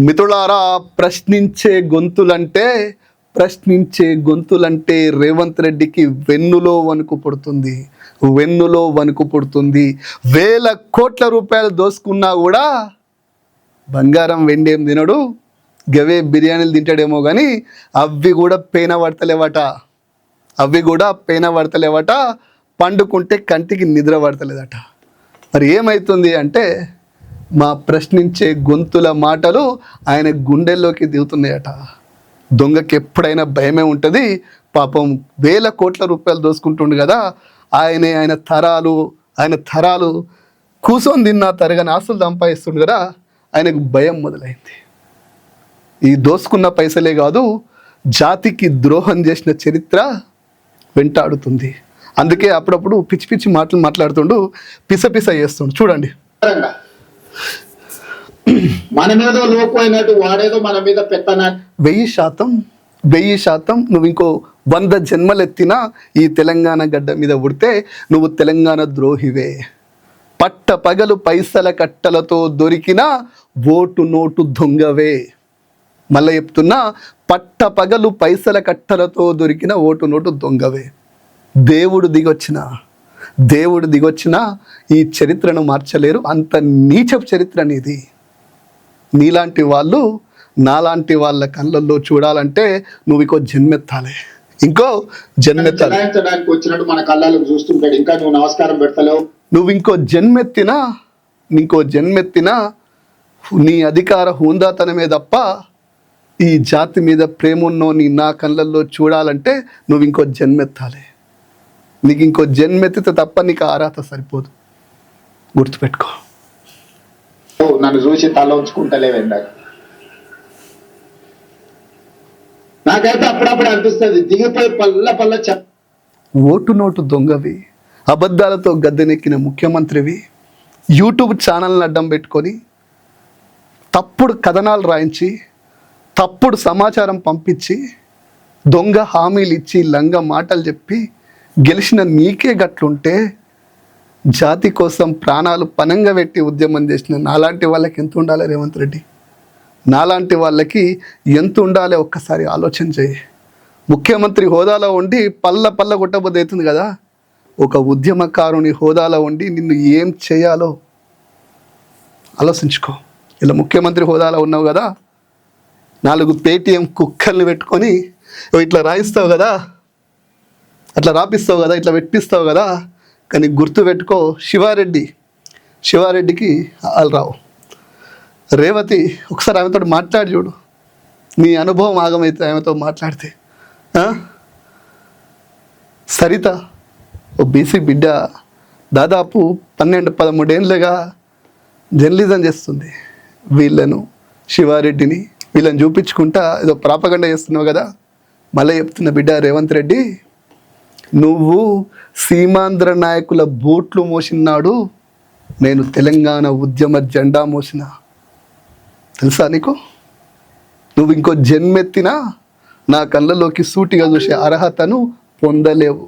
మిత్రులారా, ప్రశ్నించే గొంతులంటే రేవంత్ రెడ్డికి వెన్నులో వణుకు పుడుతుంది. వేల కోట్ల రూపాయలు దోసుకున్నా కూడా బంగారం వెండి ఏం తినడు, గవే బిర్యానీలు తింటాడేమో కానీ అవి కూడా పేన పడతలేవట, పండుకుంటే కంటికి నిద్ర పడతలేదట. మరి ఏమవుతుంది అంటే మా ప్రశ్నించే గొంతుల మాటలు ఆయన గుండెల్లోకి దిగుతున్నాయట. దొంగకి ఎప్పుడైనా భయమే ఉంటుంది. పాపం వేల కోట్ల రూపాయలు దోసుకుంటుండు కదా, ఆయన తరాలు కూసొని తిన్నా తరగని ఆస్తులు సంపాదిస్తుండు కదా, ఆయనకు భయం మొదలైంది. ఈ దోసుకున్న పైసలే కాదు, జాతికి ద్రోహం చేసిన చరిత్ర వెంటాడుతుంది. అందుకే అప్పుడప్పుడు పిచ్చి పిచ్చి మాటలు మాట్లాడుతుండు, పిస చేస్తుండు. చూడండి, మన మీద లోకు అయినట్టు వాడేదో మన మీద పెత్తనా. 1000% నువ్వు ఇంకో 100 జన్మలెత్తినా ఈ తెలంగాణ గడ్డ మీద పుడితే నువ్వు తెలంగాణ ద్రోహివే. పట్ట పగలు పైసల కట్టలతో దొరికిన ఓటు నోటు దొంగవే. మళ్ళీ చెప్తున్నా, పట్ట పగలు పైసల కట్టలతో దొరికిన ఓటు నోటు దొంగవే. దేవుడు దిగొచ్చినా ఈ చరిత్రను మార్చలేరు. అంత నీచపు చరిత్ర నీది. నీలాంటి వాళ్ళు నాలాంటి వాళ్ళ కళ్ళల్లో చూడాలంటే నువ్వు ఇంకో జన్మెత్తాలి. వచ్చినట్టు మన కళ్ళలో చూస్తుంటాడు. ఇంకా నువ్వు నమస్కారం పెడతలేవు. నువ్వు ఇంకో జన్మెత్తినా నీ అధికార హుందాతనమే తప్ప ఈ జాతి మీద ప్రేమున్నో నా కళ్ళల్లో చూడాలంటే నువ్వు ఇంకో జన్మెత్తాలి. నీకు ఇంకో జన్మెత్తితే తప్ప నీకు ఆరాత సరిపోదు. గుర్తుపెట్టుకో. నన్ను చూసి తల ఉంచుకుంటలేవు. నాకైతే అప్పుడప్పుడు అనిపిస్తుంది, దిగిపోయి పల్ల ఓటు నోటు దొంగవి, అబద్ధాలతో గద్దెనెక్కిన ముఖ్యమంత్రివి, యూట్యూబ్ ఛానల్ని అడ్డం పెట్టుకొని తప్పుడు కథనాలు రాయించి, తప్పుడు సమాచారం పంపించి, దొంగ హామీలు ఇచ్చి, లంగ మాటలు చెప్పి గెలిచిన నీకే గట్లుంటే జాతి కోసం ప్రాణాలు పనంగా పెట్టి ఉద్యమం చేసిన నాలాంటి వాళ్ళకి ఎంత ఉండాలి రేవంత్ రెడ్డి? నాలాంటి వాళ్ళకి ఎంత ఉండాలి ఒక్కసారి ఆలోచన చేయి. ముఖ్యమంత్రి హోదాలో ఉండి పల్ల కొట్టబోద్దు అవుతుంది కదా, ఒక ఉద్యమకారుని హోదాలో ఉండి నిన్ను ఏం చేయాలో ఆలోచించుకో. ఇలా ముఖ్యమంత్రి హోదాలో ఉన్నావు కదా, 4 పేటీఎం కుక్కల్ని పెట్టుకొని ఇట్లా రాయిస్తావు కదా, అట్లా రాపిస్తావు కదా, ఇట్లా పెట్టిస్తావు కదా. కానీ గుర్తుపెట్టుకో, శివారెడ్డికి వాళ్ళు రావు. రేవతి, ఒకసారి ఆమెతో మాట్లాడి చూడు, నీ అనుభవం ఆగమైతే ఆమెతో మాట్లాడితే. సరిత, ఓ బీసీ బిడ్డ, దాదాపు 12-13 ఏళ్ళుగా జర్నలిజం చేస్తుంది. శివారెడ్డిని వీళ్ళని చూపించుకుంటా ఏదో ప్రాపగండ చేస్తున్నావు కదా. మళ్ళీ చెప్తున్న బిడ్డ రేవంత్ రెడ్డి, నువ్వు సీమాంధ్ర నాయకుల బూట్లు మోసినాడు, నేను తెలంగాణ ఉద్యమ జెండా మోసిన. తెలుసా నీకు? నువ్వు ఇంకో జన్మెత్తినా నా కళ్ళలోకి సూటిగా చూసే అర్హతను పొందలేవు.